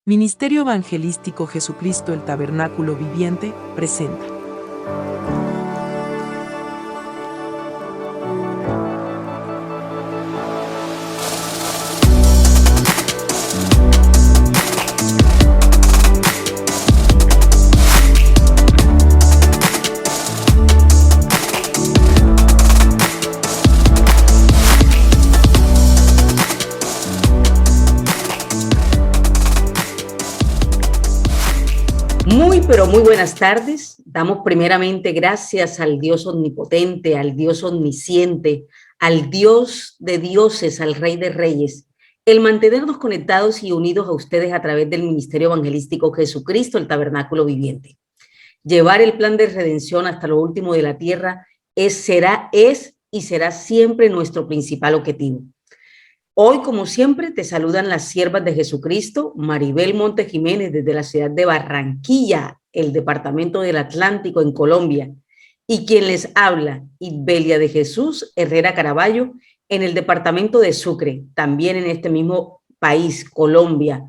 Ministerio Evangelístico Jesucristo el Tabernáculo Viviente presenta. Pero muy buenas tardes. Damos primeramente gracias al Dios omnipotente, al Dios omnisciente, al Dios de dioses, al Rey de reyes, el mantenernos conectados y unidos a ustedes a través del Ministerio Evangelístico Jesucristo, el Tabernáculo Viviente. Llevar el plan de redención hasta lo último de la tierra es y será siempre nuestro principal objetivo. Hoy, como siempre, te saludan las siervas de Jesucristo, Maribel Monte Jiménez, desde la ciudad de Barranquilla, el departamento del Atlántico, en Colombia, y quien les habla, Isbelia de Jesús Herrera Caraballo, en el departamento de Sucre, también en este mismo país, Colombia,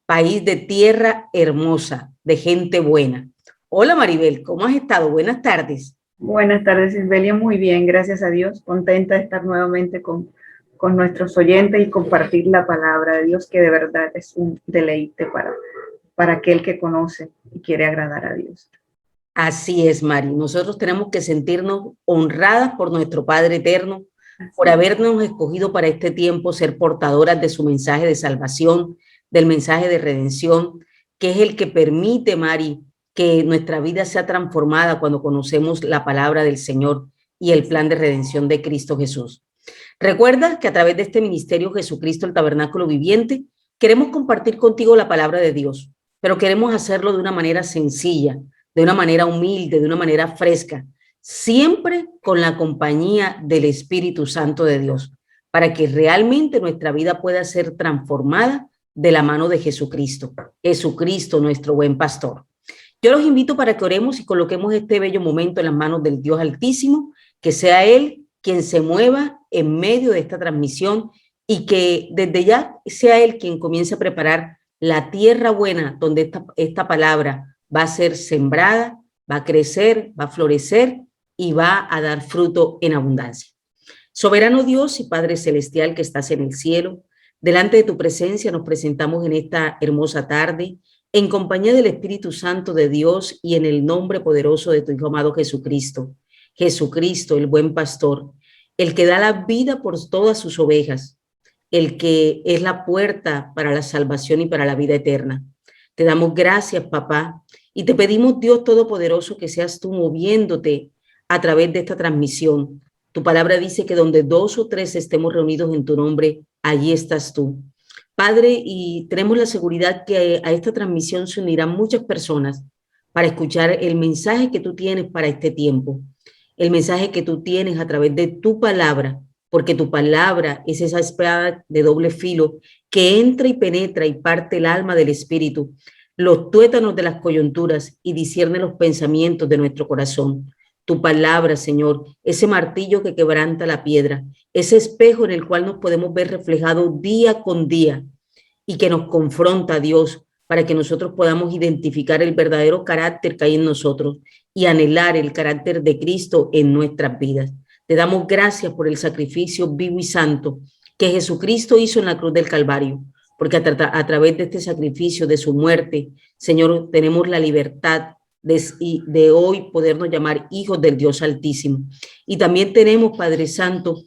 país de tierra hermosa, de gente buena. Hola Maribel, ¿cómo has estado? Buenas tardes. Buenas tardes, Isbelia, muy bien, gracias a Dios, contenta de estar nuevamente con nuestros oyentes y compartir la palabra de Dios, que de verdad es un deleite para aquel que conoce y quiere agradar a Dios. Así es, Mari. Nosotros tenemos que sentirnos honradas por nuestro Padre Eterno, por habernos escogido para este tiempo ser portadoras de su mensaje de salvación, del mensaje de redención, que es el que permite, Mari, que nuestra vida sea transformada cuando conocemos la palabra del Señor y el plan de redención de Cristo Jesús. Recuerda que a través de este ministerio Jesucristo, el Tabernáculo Viviente, queremos compartir contigo la palabra de Dios, pero queremos hacerlo de una manera sencilla, de una manera humilde, de una manera fresca, siempre con la compañía del Espíritu Santo de Dios, para que realmente nuestra vida pueda ser transformada de la mano de Jesucristo, Jesucristo, nuestro buen pastor. Yo los invito para que oremos y coloquemos este bello momento en las manos del Dios Altísimo, que sea Él quien se mueva en medio de esta transmisión y que desde ya sea Él quien comience a preparar la tierra buena donde esta palabra va a ser sembrada, va a crecer, va a florecer y va a dar fruto en abundancia. Soberano Dios y Padre Celestial que estás en el cielo, delante de tu presencia nos presentamos en esta hermosa tarde, en compañía del Espíritu Santo de Dios y en el nombre poderoso de tu Hijo amado Jesucristo. Jesucristo, el buen pastor, el que da la vida por todas sus ovejas, el que es la puerta para la salvación y para la vida eterna. Te damos gracias, papá, y te pedimos, Dios Todopoderoso, que seas tú moviéndote a través de esta transmisión. Tu palabra dice que donde 2 o 3 estemos reunidos en tu nombre, allí estás tú. Padre, y tenemos la seguridad que a esta transmisión se unirán muchas personas para escuchar el mensaje que tú tienes para este tiempo. El mensaje que tú tienes a través de tu palabra, porque tu palabra es esa espada de doble filo que entra y penetra y parte el alma del espíritu, los tuétanos de las coyunturas y discierne los pensamientos de nuestro corazón. Tu palabra, Señor, ese martillo que quebranta la piedra, ese espejo en el cual nos podemos ver reflejados día con día y que nos confronta, Dios, para que nosotros podamos identificar el verdadero carácter que hay en nosotros y anhelar el carácter de Cristo en nuestras vidas. Te damos gracias por el sacrificio vivo y santo que Jesucristo hizo en la cruz del Calvario, porque a través de este sacrificio, de su muerte, Señor, tenemos la libertad de hoy podernos llamar hijos del Dios Altísimo. Y también tenemos, Padre Santo,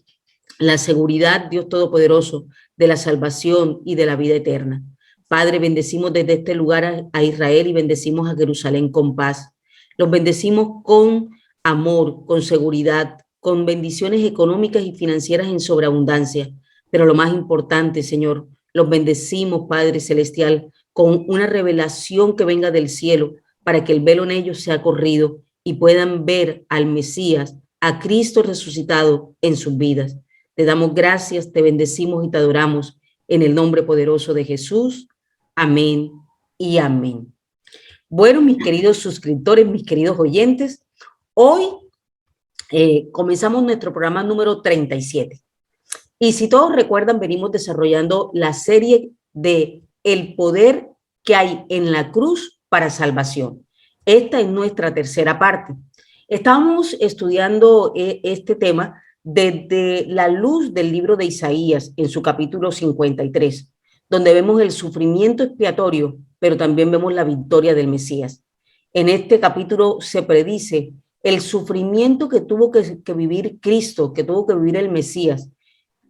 la seguridad, Dios Todopoderoso, de la salvación y de la vida eterna. Padre, bendecimos desde este lugar a Israel y bendecimos a Jerusalén con paz. Los bendecimos con amor, con seguridad, con bendiciones económicas y financieras en sobreabundancia. Pero lo más importante, Señor, los bendecimos, Padre Celestial, con una revelación que venga del cielo para que el velo en ellos sea corrido y puedan ver al Mesías, a Cristo resucitado en sus vidas. Te damos gracias, te bendecimos y te adoramos en el nombre poderoso de Jesús. Amén y amén. Bueno, mis queridos suscriptores, mis queridos oyentes, hoy comenzamos nuestro programa número 37. Y si todos recuerdan, venimos desarrollando la serie de El poder que hay en la cruz para salvación. Esta es nuestra tercera parte. Estamos estudiando este tema desde la luz del libro de Isaías en su capítulo 53, donde vemos el sufrimiento expiatorio, pero también vemos la victoria del Mesías. En este capítulo se predice el sufrimiento que tuvo que vivir Cristo, que tuvo que vivir el Mesías,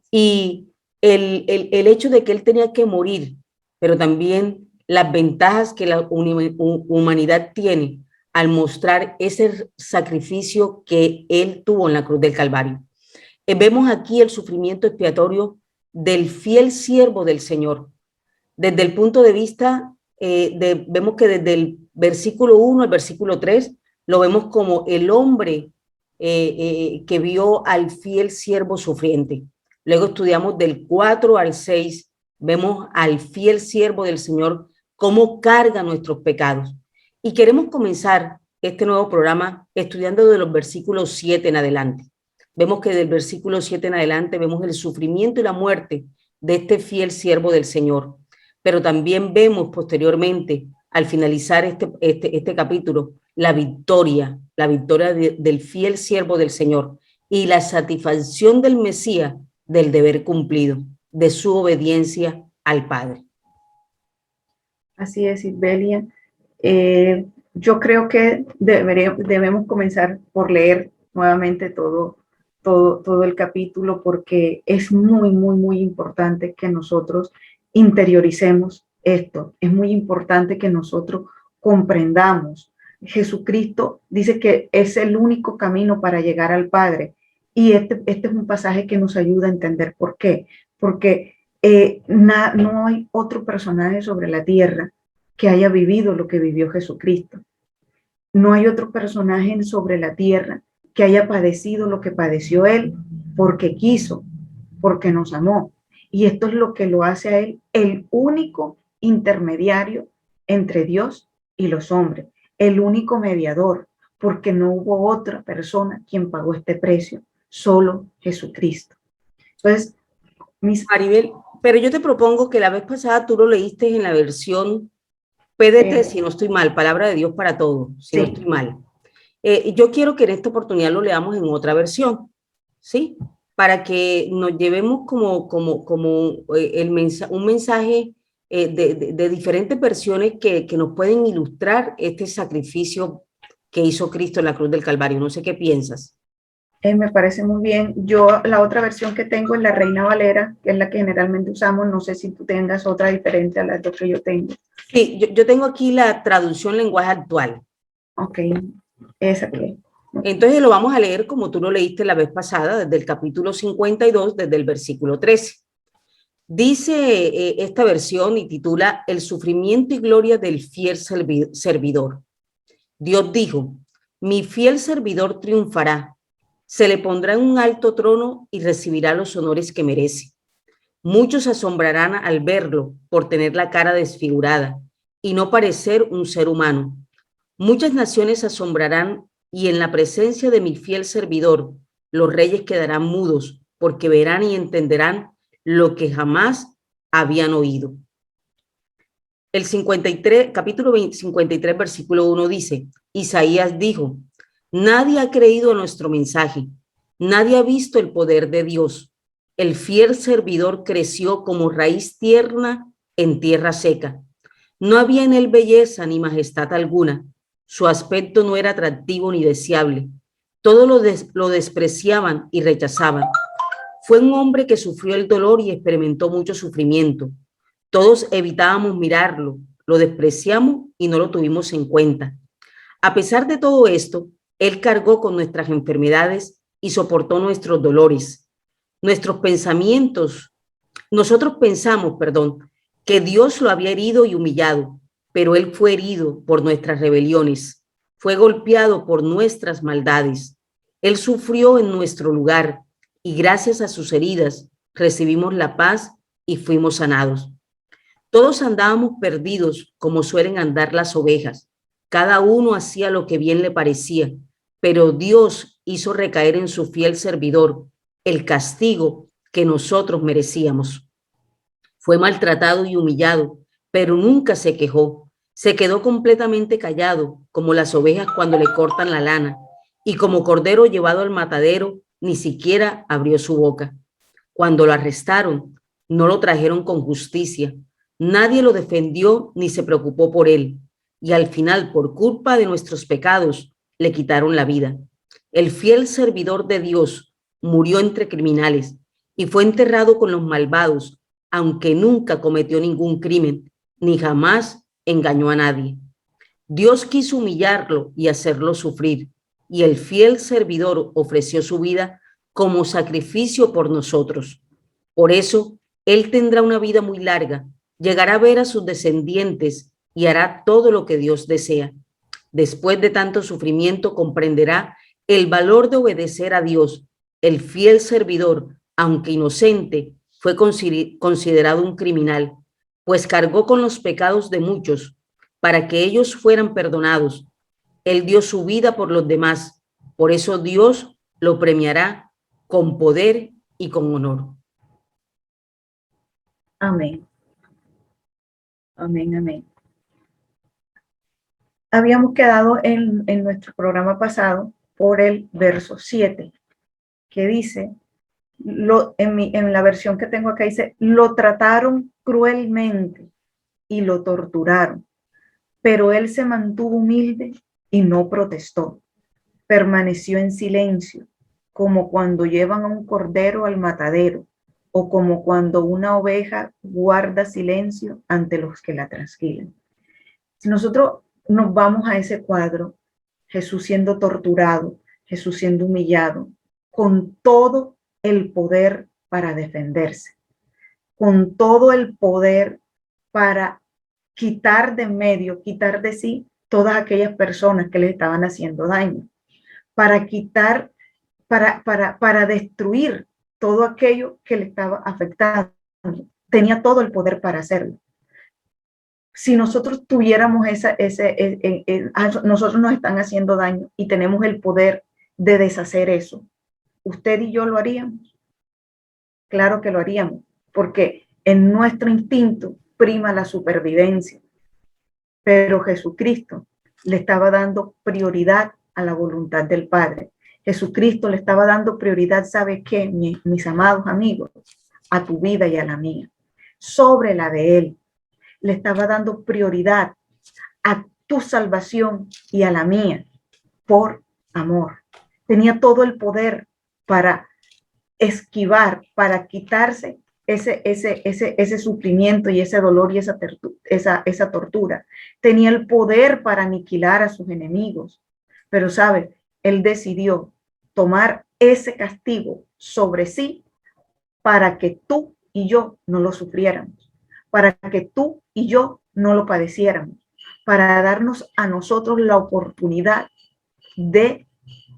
y el hecho de que él tenía que morir, pero también las ventajas que la humanidad tiene al mostrar ese sacrificio que él tuvo en la cruz del Calvario. Vemos aquí el sufrimiento expiatorio del fiel siervo del Señor. Desde el punto de vista, vemos que desde el versículo 1 al versículo 3, lo vemos como el hombre que vio al fiel siervo sufriente. Luego estudiamos del 4 al 6, vemos al fiel siervo del Señor, cómo carga nuestros pecados. Y queremos comenzar este nuevo programa estudiando de los versículos 7 en adelante. Vemos que del versículo 7 en adelante vemos el sufrimiento y la muerte de este fiel siervo del Señor. Pero también vemos posteriormente, al finalizar este capítulo, la victoria del fiel siervo del Señor y la satisfacción del Mesías del deber cumplido, de su obediencia al Padre. Así es, Isbelia. Yo creo que debemos comenzar por leer nuevamente todo el capítulo, porque es muy importante que nosotros interioricemos esto. Es muy importante que nosotros comprendamos. Jesucristo dice que es el único camino para llegar al Padre. Y este es un pasaje que nos ayuda a entender por qué. Porque no hay otro personaje sobre la tierra que haya vivido lo que vivió Jesucristo. No hay otro personaje sobre la tierra que haya padecido lo que padeció él, porque quiso, porque nos amó. Y esto es lo que lo hace a él el único intermediario entre Dios y los hombres, el único mediador, porque no hubo otra persona quien pagó este precio, solo Jesucristo. Entonces, Maribel, pero yo te propongo que la vez pasada tú lo leíste en la versión PDT, si no estoy mal, Palabra de Dios para Todos, si no estoy mal. Yo quiero que en esta oportunidad lo leamos en otra versión, ¿sí? Para que nos llevemos un mensaje de diferentes versiones que nos pueden ilustrar este sacrificio que hizo Cristo en la cruz del Calvario. No sé qué piensas. Me parece muy bien. Yo la otra versión que tengo es la Reina Valera, que es la que generalmente usamos. No sé si tú tengas otra diferente a la que yo tengo. Sí, yo tengo aquí la traducción lenguaje actual. Ok, esa que. Entonces lo vamos a leer como tú lo leíste la vez pasada, desde el capítulo 52, desde el versículo 13. Dice esta versión y titula El sufrimiento y gloria del fiel servidor. Dios dijo, mi fiel servidor triunfará, se le pondrá en un alto trono y recibirá los honores que merece. Muchos se asombrarán al verlo por tener la cara desfigurada y no parecer un ser humano. Muchas naciones se asombrarán y en la presencia de mi fiel servidor, los reyes quedarán mudos porque verán y entenderán lo que jamás habían oído. El capítulo 53, versículo 1 dice, Isaías dijo, nadie ha creído nuestro mensaje, nadie ha visto el poder de Dios. El fiel servidor creció como raíz tierna en tierra seca. No había en él belleza ni majestad alguna. Su aspecto no era atractivo ni deseable. Todos lo despreciaban y rechazaban. Fue un hombre que sufrió el dolor y experimentó mucho sufrimiento. Todos evitábamos mirarlo, lo despreciamos y no lo tuvimos en cuenta. A pesar de todo esto, él cargó con nuestras enfermedades y soportó nuestros dolores. Nosotros pensamos, que Dios lo había herido y humillado, pero él fue herido por nuestras rebeliones, fue golpeado por nuestras maldades. Él sufrió en nuestro lugar y gracias a sus heridas recibimos la paz y fuimos sanados. Todos andábamos perdidos como suelen andar las ovejas. Cada uno hacía lo que bien le parecía, pero Dios hizo recaer en su fiel servidor el castigo que nosotros merecíamos. Fue maltratado y humillado, pero nunca se quejó. Se quedó completamente callado, como las ovejas cuando le cortan la lana, y como cordero llevado al matadero, ni siquiera abrió su boca. Cuando lo arrestaron, no lo trajeron con justicia. Nadie lo defendió ni se preocupó por él. Y al final, por culpa de nuestros pecados, le quitaron la vida. El fiel servidor de Dios murió entre criminales y fue enterrado con los malvados, aunque nunca cometió ningún crimen, ni jamás engañó a nadie. Dios quiso humillarlo y hacerlo sufrir, y el fiel servidor ofreció su vida como sacrificio por nosotros. Por eso, él tendrá una vida muy larga, llegará a ver a sus descendientes y hará todo lo que Dios desea. Después de tanto sufrimiento, comprenderá el valor de obedecer a Dios. El fiel servidor, aunque inocente, fue considerado un criminal, pues cargó con los pecados de muchos para que ellos fueran perdonados. Él dio su vida por los demás, por eso Dios lo premiará con poder y con honor. Amén. Amén, amén. Habíamos quedado en nuestro programa pasado por el verso 7, que dice, en la versión que tengo acá dice, lo trataron cruelmente y lo torturaron, pero él se mantuvo humilde y no protestó. Permaneció en silencio, como cuando llevan a un cordero al matadero, o como cuando una oveja guarda silencio ante los que la trasquilan. Si nosotros nos vamos a ese cuadro, Jesús siendo torturado, Jesús siendo humillado, con todo el poder para defenderse, con todo el poder para quitar de en medio, quitar de sí todas aquellas personas que le estaban haciendo daño, para quitar, para destruir todo aquello que le estaba afectando. Tenía todo el poder para hacerlo. Si nosotros tuviéramos nosotros nos están haciendo daño y tenemos el poder de deshacer eso, ¿usted y yo lo haríamos? Claro que lo haríamos, porque en nuestro instinto prima la supervivencia. Pero Jesucristo le estaba dando prioridad a la voluntad del Padre. Jesucristo le estaba dando prioridad, ¿sabe qué, mis amados amigos? A tu vida y a la mía, sobre la de Él. Le estaba dando prioridad a tu salvación y a la mía, por amor. Tenía todo el poder para esquivar, para quitarse ese sufrimiento y ese dolor y esa tortura. Tenía el poder para aniquilar a sus enemigos. Pero, ¿sabe? Él decidió tomar ese castigo sobre sí para que tú y yo no lo sufriéramos, para que tú y yo no lo padeciéramos, para darnos a nosotros la oportunidad de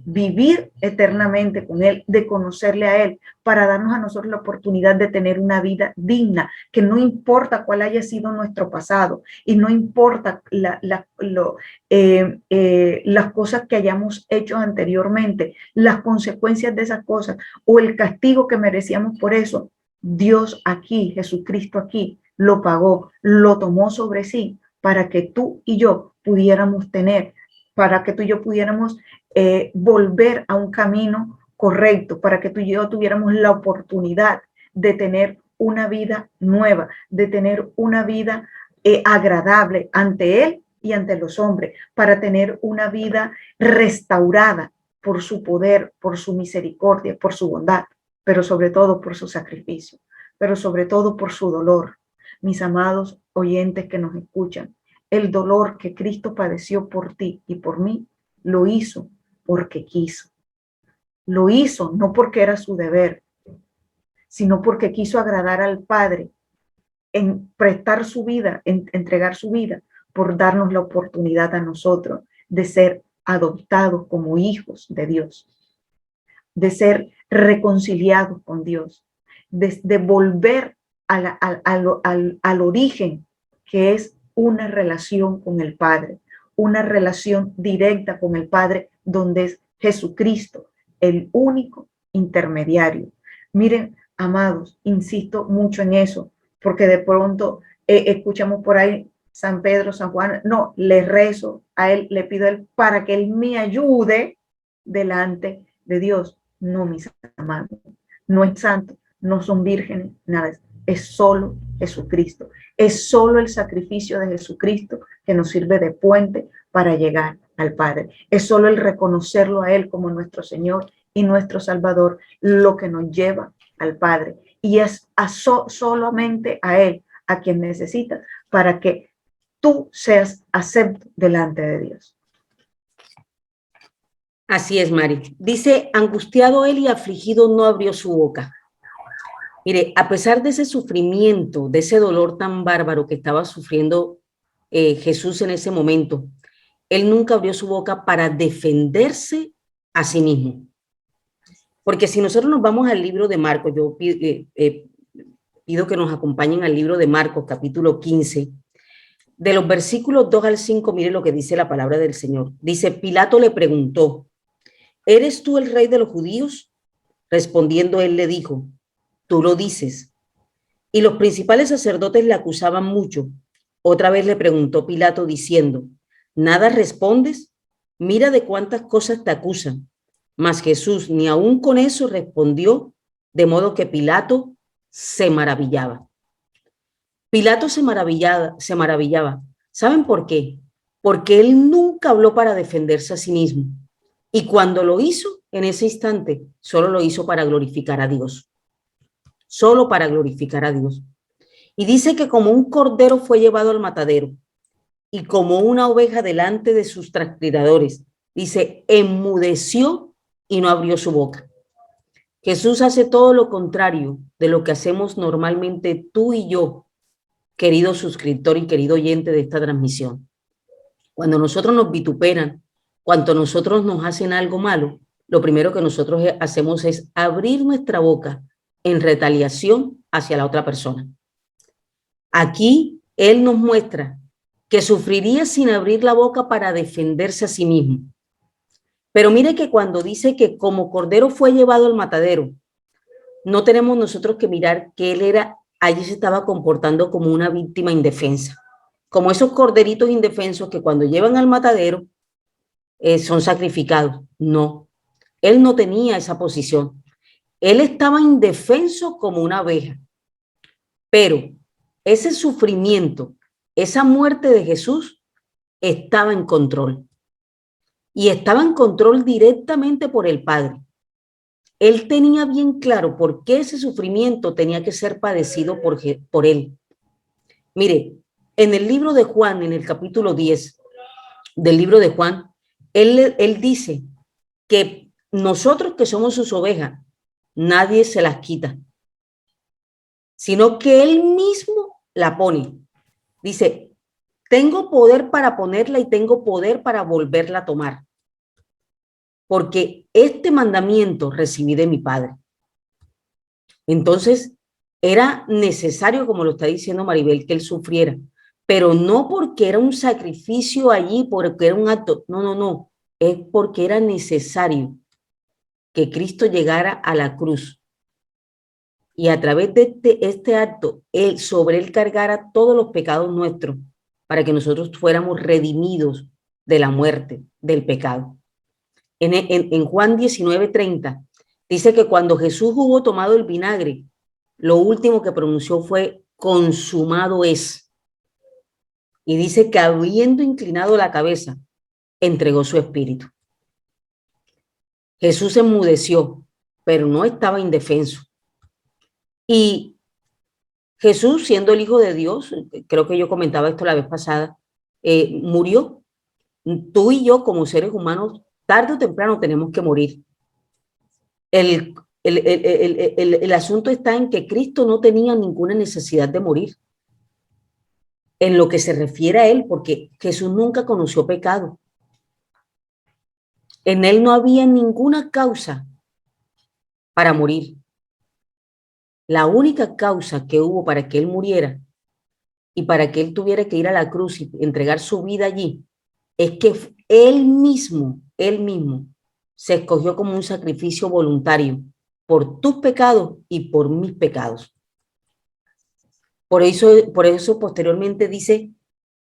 vivir eternamente con Él, de conocerle a Él, para darnos a nosotros la oportunidad de tener una vida digna, que no importa cuál haya sido nuestro pasado y no importa las cosas que hayamos hecho anteriormente, las consecuencias de esas cosas o el castigo que merecíamos por eso, Dios aquí, Jesucristo aquí, lo pagó, lo tomó sobre sí para que tú y yo pudiéramos tener, para que tú y yo pudiéramos volver a un camino correcto, para que tú y yo tuviéramos la oportunidad de tener una vida nueva, de tener una vida agradable ante Él y ante los hombres, para tener una vida restaurada por su poder, por su misericordia, por su bondad, pero sobre todo por su sacrificio, pero sobre todo por su dolor. Mis amados oyentes que nos escuchan, el dolor que Cristo padeció por ti y por mí, lo hizo porque quiso. Lo hizo no porque era su deber, sino porque quiso agradar al Padre en prestar su vida, en entregar su vida, por darnos la oportunidad a nosotros de ser adoptados como hijos de Dios, de ser reconciliados con Dios, de volver al origen, que es una relación con el Padre, una relación directa con el Padre, donde es Jesucristo, el único intermediario. Miren, amados, insisto mucho en eso, porque de pronto escuchamos por ahí San Pedro, San Juan, no, le rezo a él, le pido a él para que él me ayude delante de Dios. No, mis amados, no es santo, no son vírgenes, nada, es solo Jesucristo, es solo el sacrificio de Jesucristo que nos sirve de puente para llegar al Padre, es solo el reconocerlo a Él como nuestro Señor y nuestro Salvador lo que nos lleva al Padre, y es solamente a Él a quien necesitas para que tú seas acepto delante de Dios. Así es, Mari. Dice, angustiado él y afligido no abrió su boca. Mire, a pesar de ese sufrimiento, de ese dolor tan bárbaro que estaba sufriendo Jesús en ese momento, él nunca abrió su boca para defenderse a sí mismo. Porque si nosotros nos vamos al libro de Marcos, yo pido que nos acompañen al libro de Marcos, capítulo 15, de los versículos 2 al 5, mire lo que dice la palabra del Señor. Dice, Pilato le preguntó, ¿eres tú el rey de los judíos? Respondiendo él le dijo, tú lo dices. Y los principales sacerdotes le acusaban mucho. Otra vez le preguntó Pilato diciendo, ¿nada respondes? Mira de cuántas cosas te acusan. Mas Jesús ni aún con eso respondió, de modo que Pilato se maravillaba. Pilato se maravillaba. ¿Saben por qué? Porque él nunca habló para defenderse a sí mismo. Y cuando lo hizo, en ese instante, solo lo hizo para glorificar a Dios. Solo para glorificar a Dios. Y dice que como un cordero fue llevado al matadero y como una oveja delante de sus trasquiladores, dice, enmudeció y no abrió su boca. Jesús hace todo lo contrario de lo que hacemos normalmente tú y yo, querido suscriptor y querido oyente de esta transmisión. Cuando nosotros nos vituperan, cuando nosotros nos hacen algo malo, lo primero que nosotros hacemos es abrir nuestra boca en retaliación hacia la otra persona. Aquí él nos muestra que sufriría sin abrir la boca para defenderse a sí mismo. Pero mire que cuando dice que como cordero fue llevado al matadero, no tenemos nosotros que mirar que él allí se estaba comportando como una víctima indefensa, como esos corderitos indefensos que cuando llevan al matadero son sacrificados. No, él no tenía esa posición. Él estaba indefenso como una abeja, pero ese sufrimiento, esa muerte de Jesús estaba en control. Y estaba en control directamente por el Padre. Él tenía bien claro por qué ese sufrimiento tenía que ser padecido por él. Mire, en el libro de Juan, en el capítulo 10 del libro de Juan, él dice que nosotros que somos sus ovejas, nadie se las quita, sino que él mismo la pone. Dice, tengo poder para ponerla y tengo poder para volverla a tomar. Porque este mandamiento recibí de mi Padre. Entonces, era necesario, como lo está diciendo Maribel, que él sufriera, pero no porque era un sacrificio allí, porque era un acto, no, es porque era necesario que Cristo llegara a la cruz y a través de este acto, sobre él cargara todos los pecados nuestros para que nosotros fuéramos redimidos de la muerte, del pecado. En Juan 19:30 dice que cuando Jesús hubo tomado el vinagre, lo último que pronunció fue consumado es. Y dice que habiendo inclinado la cabeza, entregó su espíritu. Jesús enmudeció, pero no estaba indefenso. Y Jesús, siendo el Hijo de Dios, creo que yo comentaba esto la vez pasada, murió. Tú y yo como seres humanos, tarde o temprano tenemos que morir. El asunto está en que Cristo no tenía ninguna necesidad de morir en lo que se refiere a él, porque Jesús nunca conoció pecado. En él no había ninguna causa para morir. La única causa que hubo para que él muriera y para que él tuviera que ir a la cruz y entregar su vida allí, es que él mismo se escogió como un sacrificio voluntario por tus pecados y por mis pecados. Por eso posteriormente dice,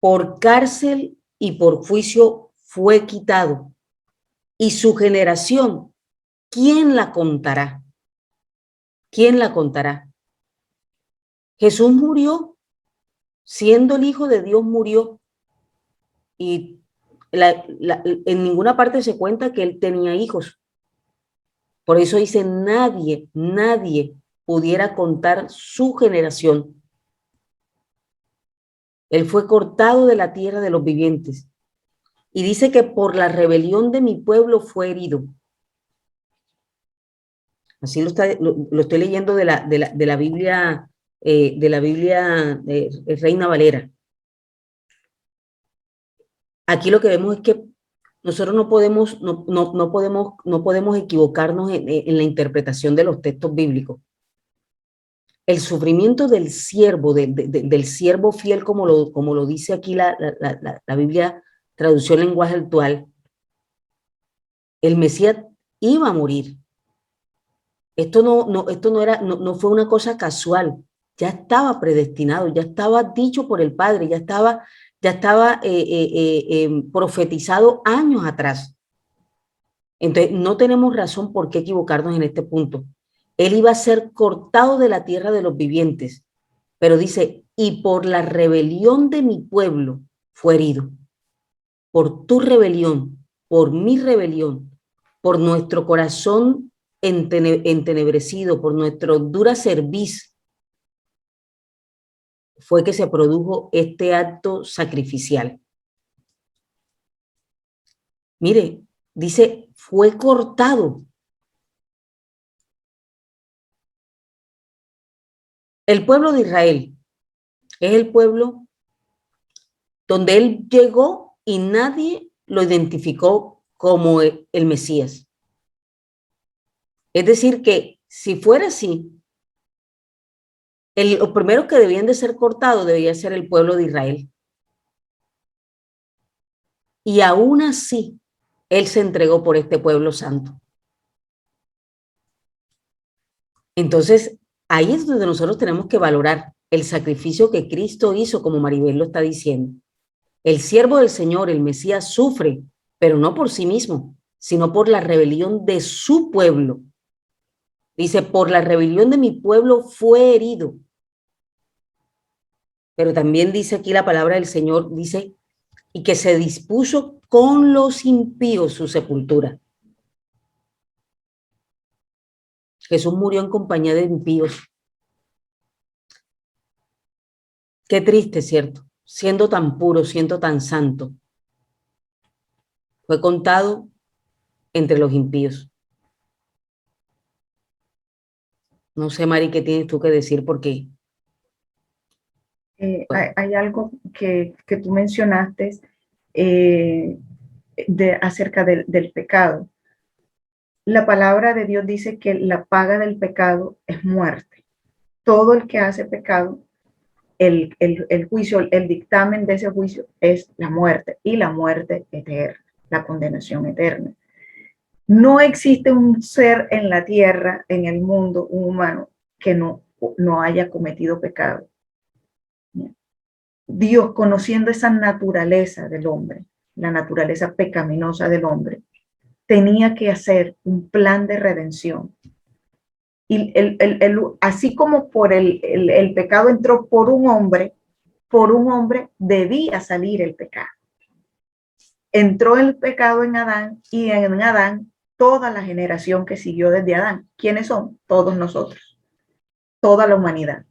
por cárcel y por juicio fue quitado. Y su generación, ¿quién la contará? ¿Quién la contará? Jesús murió, siendo el Hijo de Dios murió. Y en ninguna parte se cuenta que él tenía hijos. Por eso dice, nadie pudiera contar su generación. Él fue cortado de la tierra de los vivientes. Y dice que por la rebelión de mi pueblo fue herido. Así lo estoy leyendo de la Biblia, Reina Valera. Aquí lo que vemos es que nosotros no podemos equivocarnos en la interpretación de los textos bíblicos. El sufrimiento del siervo, del siervo fiel, como lo dice aquí la Biblia, traducción lenguaje actual, el Mesías iba a morir. Esto no fue una cosa casual, ya estaba predestinado, ya estaba dicho por el Padre, ya estaba profetizado años atrás. Entonces, no tenemos razón por qué equivocarnos en este punto. Él iba a ser cortado de la tierra de los vivientes, pero dice, y por la rebelión de mi pueblo fue herido. Por tu rebelión, por mi rebelión, por nuestro corazón entenebrecido, por nuestro dura cerviz, fue que se produjo este acto sacrificial. Mire, dice, fue cortado. El pueblo de Israel es el pueblo donde él llegó y nadie lo identificó como el Mesías. Es decir, que si fuera así, los primeros que debían de ser cortados debería ser el pueblo de Israel. Y aún así, él se entregó por este pueblo santo. Entonces, ahí es donde nosotros tenemos que valorar el sacrificio que Cristo hizo, como Maribel lo está diciendo. El siervo del Señor, el Mesías, sufre, pero no por sí mismo, sino por la rebelión de su pueblo. Dice, por la rebelión de mi pueblo fue herido. Pero también dice aquí la palabra del Señor, dice, y que se dispuso con los impíos su sepultura. Jesús murió en compañía de impíos. Qué triste, ¿cierto? Siendo tan puro, siendo tan santo, fue contado entre los impíos. No sé, Mari, ¿qué tienes tú que decir? Porque hay algo que tú mencionaste acerca del pecado. La palabra de Dios dice que la paga del pecado es muerte. Todo el que hace pecado, el juicio, el dictamen de ese juicio es la muerte, y la muerte eterna, la condenación eterna. No existe un ser en la tierra, en el mundo, un humano, que no haya cometido pecado. Dios, conociendo esa naturaleza del hombre, la naturaleza pecaminosa del hombre, tenía que hacer un plan de redención. Y así como por el pecado entró por un hombre debía salir el pecado. Entró el pecado en Adán, y en Adán toda la generación que siguió desde Adán. ¿Quiénes son? Todos nosotros, toda la humanidad.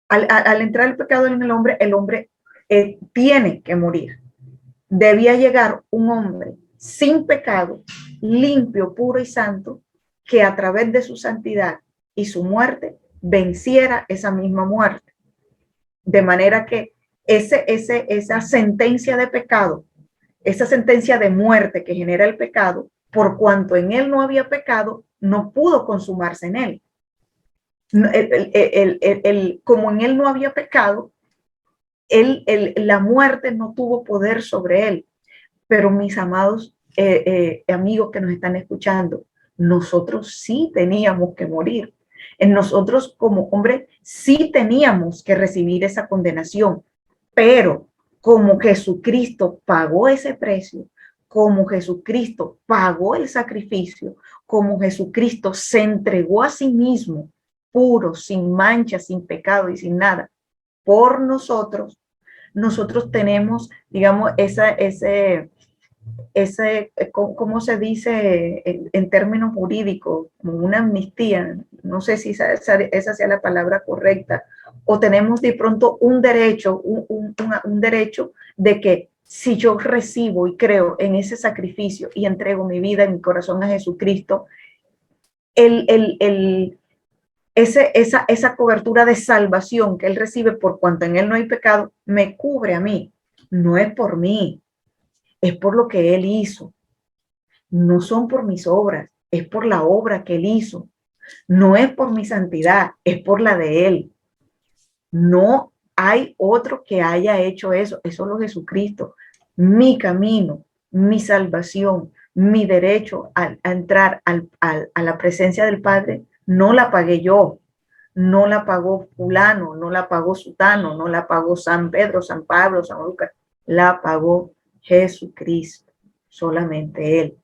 Al entrar el pecado en el hombre tiene que morir. Debía llegar un hombre sin pecado, limpio, puro y santo, que a través de su santidad y su muerte venciera esa misma muerte. De manera que esa sentencia de pecado, esa sentencia de muerte que genera el pecado, por cuanto en él no había pecado, no pudo consumarse en él. Como en él no había pecado, la muerte no tuvo poder sobre él. Pero mis amados amigos que nos están escuchando, nosotros sí teníamos que morir. En nosotros como hombres sí teníamos que recibir esa condenación, pero como Jesucristo pagó ese precio, como Jesucristo pagó el sacrificio, como Jesucristo se entregó a sí mismo, puro, sin mancha, sin pecado y sin nada, por nosotros, nosotros tenemos, digamos, ¿cómo se dice en términos jurídicos? Como una amnistía, no sé si esa sea la palabra correcta, o tenemos de pronto un derecho, un derecho de que si yo recibo y creo en ese sacrificio y entrego mi vida y mi corazón a Jesucristo, esa cobertura de salvación que Él recibe por cuanto en Él no hay pecado, me cubre a mí. No es por mí, es por lo que Él hizo. No son por mis obras, es por la obra que Él hizo. No es por mi santidad, es por la de Él. No hay otro que haya hecho eso, es solo Jesucristo. Mi camino, mi salvación, mi derecho a entrar a la presencia del Padre, no la pagué yo, no la pagó fulano, no la pagó sutano, no la pagó San Pedro, San Pablo, San Lucas, la pagó Jesucristo, solamente Él.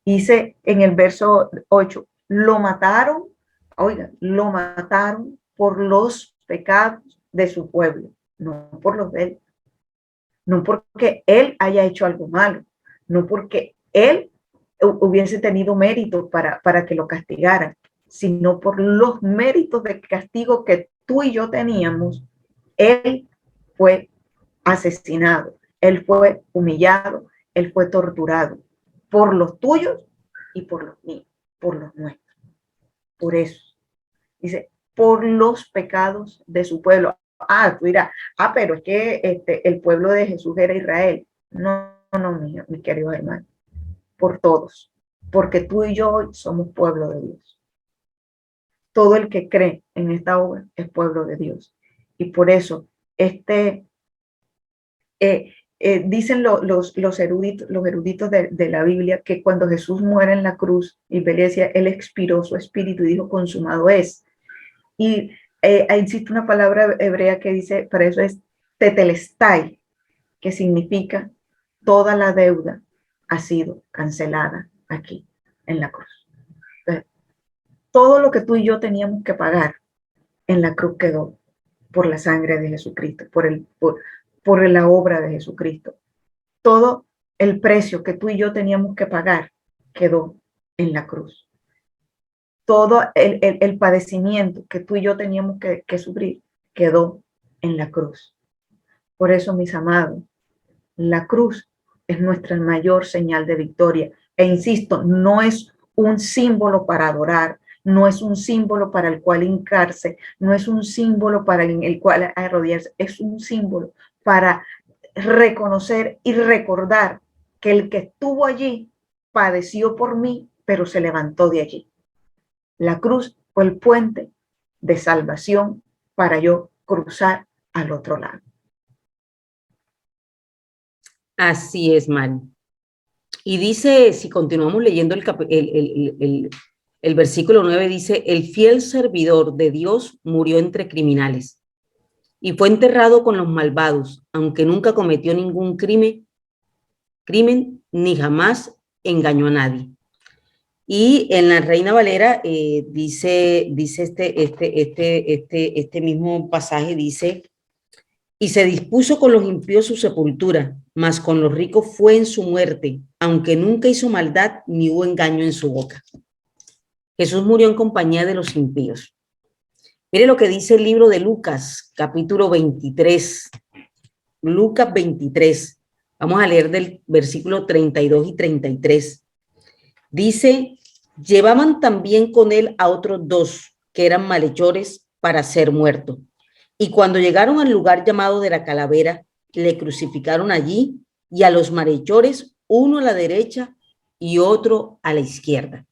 Dice en el verso 8, lo mataron, oigan, lo mataron por los pecados de su pueblo, no por los de Él, no porque Él haya hecho algo malo, no porque Él hubiese tenido mérito para que lo castigaran, sino por los méritos de castigo que tú y yo teníamos. Él fue asesinado, Él fue humillado, Él fue torturado por los tuyos y por los míos, por los nuestros. Por eso, dice, por los pecados de su pueblo. Tú dirás, pero es que el pueblo de Jesús era Israel. No, mi querido hermano, por todos, porque tú y yo hoy somos pueblo de Dios. Todo el que cree en esta obra es pueblo de Dios. Y por eso, dicen los eruditos de la Biblia que cuando Jesús muere en la cruz, y decía, Él expiró su espíritu y dijo, consumado es. Y existe una palabra hebrea que dice, para eso es tetelestai, que significa toda la deuda ha sido cancelada aquí en la cruz. Entonces, todo lo que tú y yo teníamos que pagar en la cruz quedó por la sangre de Jesucristo, por la obra de Jesucristo. Todo el precio que tú y yo teníamos que pagar quedó en la cruz. Todo el padecimiento que tú y yo teníamos que sufrir quedó en la cruz. Por eso, mis amados, la cruz es nuestra mayor señal de victoria. E insisto, no es un símbolo para adorar, no es un símbolo para el cual hincarse, no es un símbolo para el cual arrodillarse, es un símbolo para reconocer y recordar que el que estuvo allí padeció por mí, pero se levantó de allí. La cruz fue el puente de salvación para yo cruzar al otro lado. Así es, Mari. Y dice, si continuamos leyendo el versículo 9, dice, el fiel servidor de Dios murió entre criminales y fue enterrado con los malvados, aunque nunca cometió ningún crimen ni jamás engañó a nadie. Y en la Reina Valera dice este mismo pasaje, dice, y se dispuso con los impíos su sepultura, mas con los ricos fue en su muerte, aunque nunca hizo maldad ni hubo engaño en su boca. Jesús murió en compañía de los impíos. Mire lo que dice el libro de Lucas, capítulo 23. Lucas 23. Vamos a leer del versículo 32 y 33. Dice, llevaban también con él a otros dos que eran malhechores para ser muertos. Y cuando llegaron al lugar llamado de la Calavera, le crucificaron allí y a los malhechores, uno a la derecha y otro a la izquierda.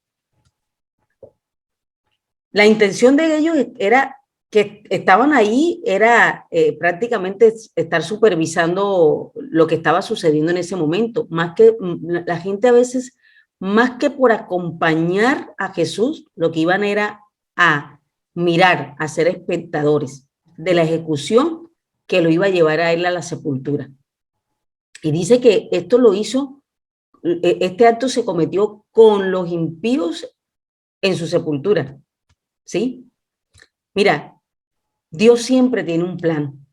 La intención de ellos era que estaban ahí, era prácticamente estar supervisando lo que estaba sucediendo en ese momento. Más que la gente a veces, más que por acompañar a Jesús, lo que iban era a mirar, a ser espectadores de la ejecución que lo iba a llevar a él a la sepultura. Y dice que esto lo hizo, este acto se cometió con los impíos en su sepultura, ¿sí? Mira, Dios siempre tiene un plan.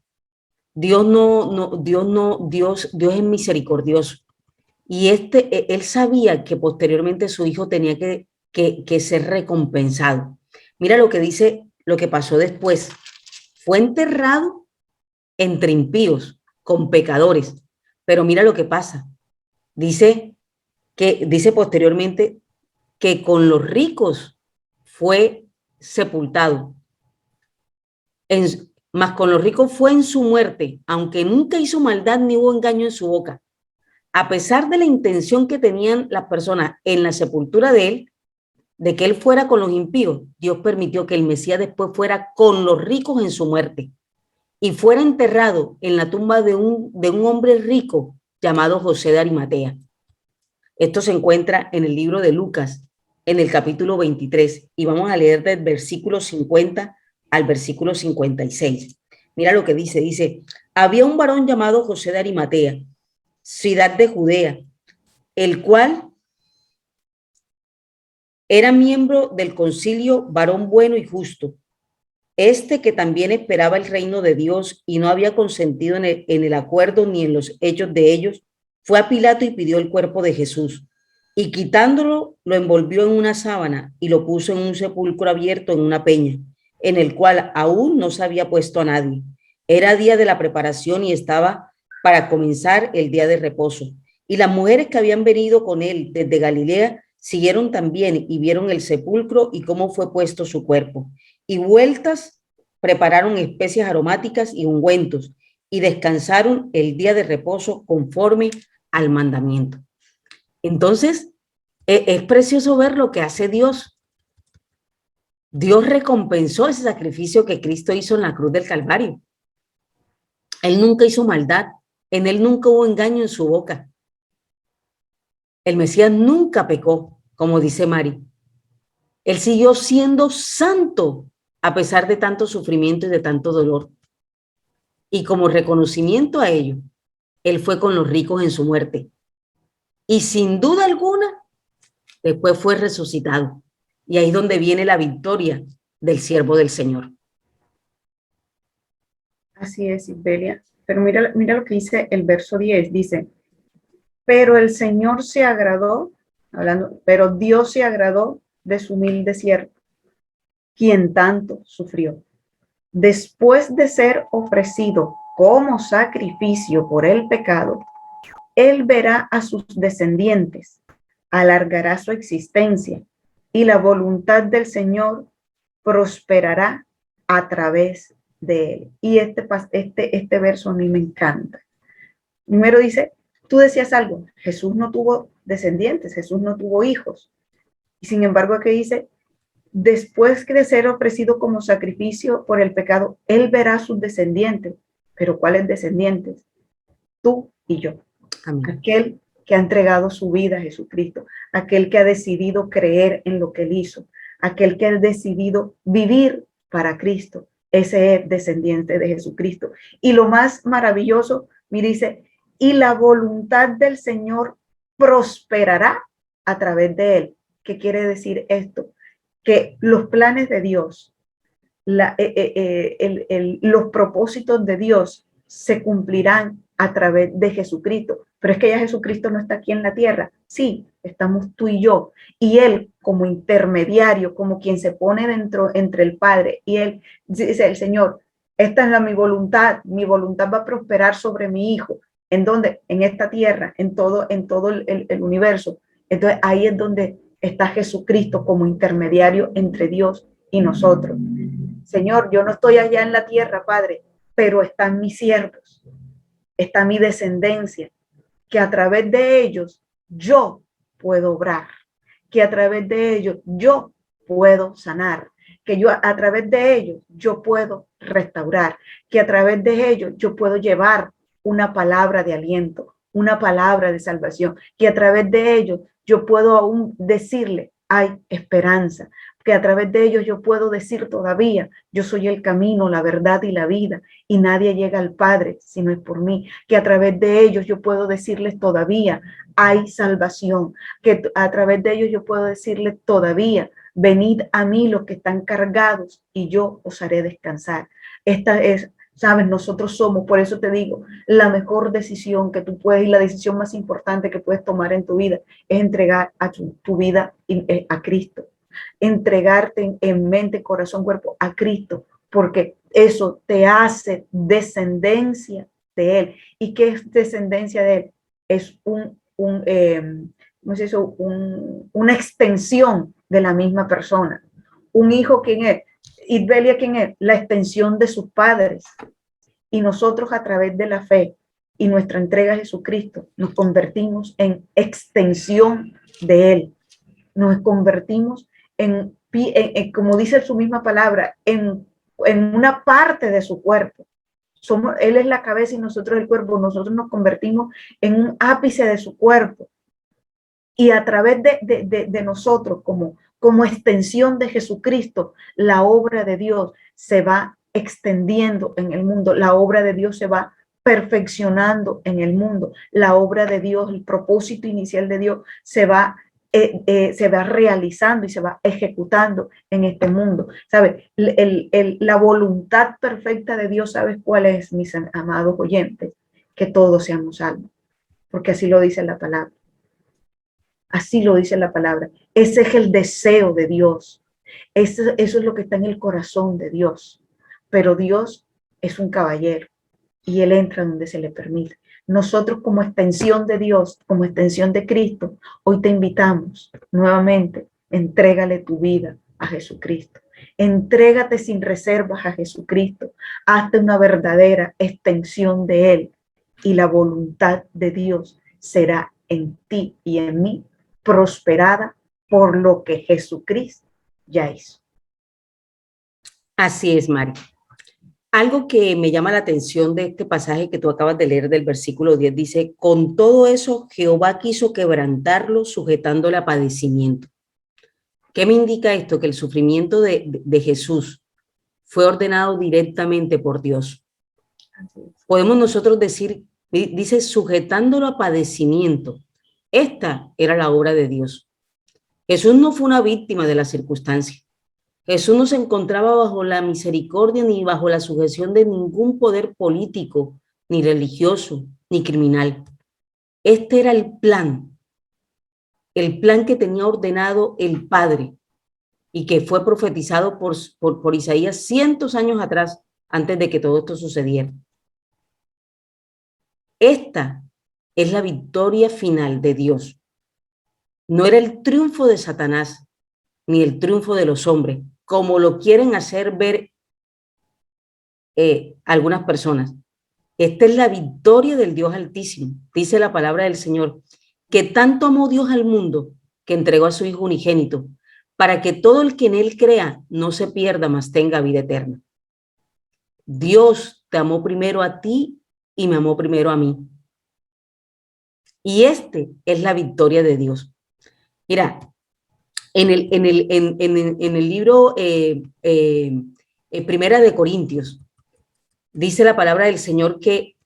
Dios es misericordioso. Y él sabía que posteriormente su hijo tenía que ser recompensado. Mira lo que dice, lo que pasó después. Fue enterrado entre impíos, con pecadores. Pero mira lo que pasa. Dice posteriormente que con los ricos fue sepultado. Mas con los ricos fue en su muerte, aunque nunca hizo maldad ni hubo engaño en su boca. A pesar de la intención que tenían las personas en la sepultura de él, de que él fuera con los impíos, Dios permitió que el Mesías después fuera con los ricos en su muerte y fuera enterrado en la tumba de un hombre rico llamado José de Arimatea. Esto se encuentra en el libro de Lucas, en el capítulo 23, y vamos a leer del versículo 50 al versículo 56. Mira lo que dice, había un varón llamado José de Arimatea, ciudad de Judea, el cual era miembro del concilio, varón bueno y justo, que también esperaba el reino de Dios y no había consentido en el acuerdo ni en los hechos de ellos, fue a Pilato y pidió el cuerpo de Jesús, y quitándolo, lo envolvió en una sábana y lo puso en un sepulcro abierto en una peña, en el cual aún no se había puesto a nadie. Era día de la preparación y estaba para comenzar el día de reposo. Y las mujeres que habían venido con él desde Galilea siguieron también y vieron el sepulcro y cómo fue puesto su cuerpo. Y vueltas prepararon especias aromáticas y ungüentos y descansaron el día de reposo conforme al mandamiento. Entonces, es precioso ver lo que hace Dios. Dios recompensó ese sacrificio que Cristo hizo en la cruz del Calvario. Él nunca hizo maldad, en él nunca hubo engaño en su boca. El Mesías nunca pecó, como dice Mari. Él siguió siendo santo a pesar de tanto sufrimiento y de tanto dolor. Y como reconocimiento a ello, él fue con los ricos en su muerte. Y sin duda alguna, después fue resucitado. Y ahí es donde viene la victoria del siervo del Señor. Así es, Isbelia. Pero mira lo que dice el verso 10. Dice, pero el Señor se agradó, pero Dios se agradó de su humilde siervo, quien tanto sufrió. Después de ser ofrecido como sacrificio por el pecado, él verá a sus descendientes, alargará su existencia y la voluntad del Señor prosperará a través de él. Y este verso a mí me encanta. Primero dice, tú decías algo, Jesús no tuvo descendientes, Jesús no tuvo hijos. Y sin embargo, aquí dice, después de ser ofrecido como sacrificio por el pecado, él verá a sus descendientes. ¿Pero cuáles descendientes? Tú y yo. Amén. Aquel que ha entregado su vida a Jesucristo, aquel que ha decidido creer en lo que él hizo, aquel que ha decidido vivir para Cristo, ese es descendiente de Jesucristo. Y lo más maravilloso, me dice, y la voluntad del Señor prosperará a través de él. ¿Qué quiere decir esto? Que los planes de Dios, los propósitos de Dios se cumplirán a través de Jesucristo. Pero es que ya Jesucristo no está aquí en la tierra. Sí, estamos tú y yo. Y él como intermediario, como quien se pone entre el Padre y él, dice el Señor, esta es mi voluntad va a prosperar sobre mi hijo. ¿En dónde? En esta tierra, en todo el universo. Entonces ahí es donde está Jesucristo como intermediario entre Dios y nosotros. Señor, yo no estoy allá en la tierra, Padre, pero están mis siervos, está mi descendencia, que a través de ellos yo puedo obrar, que a través de ellos yo puedo sanar, que yo a través de ellos yo puedo restaurar, que a través de ellos yo puedo llevar una palabra de aliento, una palabra de salvación, que a través de ellos yo puedo aún decirle, hay esperanza, que a través de ellos yo puedo decir todavía, yo soy el camino, la verdad y la vida, y nadie llega al Padre si no es por mí, que a través de ellos yo puedo decirles todavía, hay salvación, que a través de ellos yo puedo decirles todavía, venid a mí los que están cargados y yo os haré descansar. Esta es, sabes, nosotros somos, por eso te digo, la mejor decisión que tú puedes y la decisión más importante que puedes tomar en tu vida es entregar a tu vida a Cristo. Entregarte en mente, corazón, cuerpo a Cristo, porque eso te hace descendencia de Él. ¿Y qué es descendencia de Él? Es ¿cómo se dice? Una extensión de la misma persona. Un hijo, ¿quién es? Isbelia, ¿quién es? La extensión de sus padres. Y nosotros a través de la fe y nuestra entrega a Jesucristo nos convertimos en extensión de Él. Nos convertimos como dice su misma palabra, en una parte de su cuerpo. Él es la cabeza y nosotros el cuerpo. Nosotros nos convertimos en un ápice de su cuerpo. Y a través de nosotros, como extensión de Jesucristo, la obra de Dios se va extendiendo en el mundo. La obra de Dios se va perfeccionando en el mundo. La obra de Dios, el propósito inicial de Dios se va realizando y se va ejecutando en este mundo. ¿Sabes? La voluntad perfecta de Dios, ¿sabes cuál es, mis amados oyentes? Que todos seamos salvos, porque así lo dice la palabra. Así lo dice la palabra. Ese es el deseo de Dios. Eso es lo que está en el corazón de Dios. Pero Dios es un caballero y Él entra donde se le permite. Nosotros, como extensión de Dios, como extensión de Cristo, hoy te invitamos nuevamente, entrégale tu vida a Jesucristo. Entrégate sin reservas a Jesucristo. Hazte una verdadera extensión de Él y la voluntad de Dios será en ti y en mí prosperada por lo que Jesucristo ya hizo. Así es, Mari. Algo que me llama la atención de este pasaje que tú acabas de leer del versículo 10 dice, con todo eso Jehová quiso quebrantarlo sujetándole a padecimiento. ¿Qué me indica esto? Que el sufrimiento de Jesús fue ordenado directamente por Dios. Podemos nosotros decir, dice sujetándolo a padecimiento. Esta era la obra de Dios. Jesús no fue una víctima de la circunstancia. Jesús no se encontraba bajo la misericordia ni bajo la sujeción de ningún poder político, ni religioso, ni criminal. Este era el plan que tenía ordenado el Padre y que fue profetizado por Isaías cientos de años atrás, antes de que todo esto sucediera. Esta es la victoria final de Dios. No era el triunfo de Satanás, ni el triunfo de los hombres, como lo quieren hacer ver algunas personas. Esta es la victoria del Dios Altísimo. Dice la palabra del Señor, que tanto amó Dios al mundo, que entregó a su Hijo unigénito, para que todo el que en Él crea no se pierda, mas tenga vida eterna. Dios te amó primero a ti y me amó primero a mí. Y este es la victoria de Dios. Mira, en el libro Primera de Corintios, dice la palabra del Señor que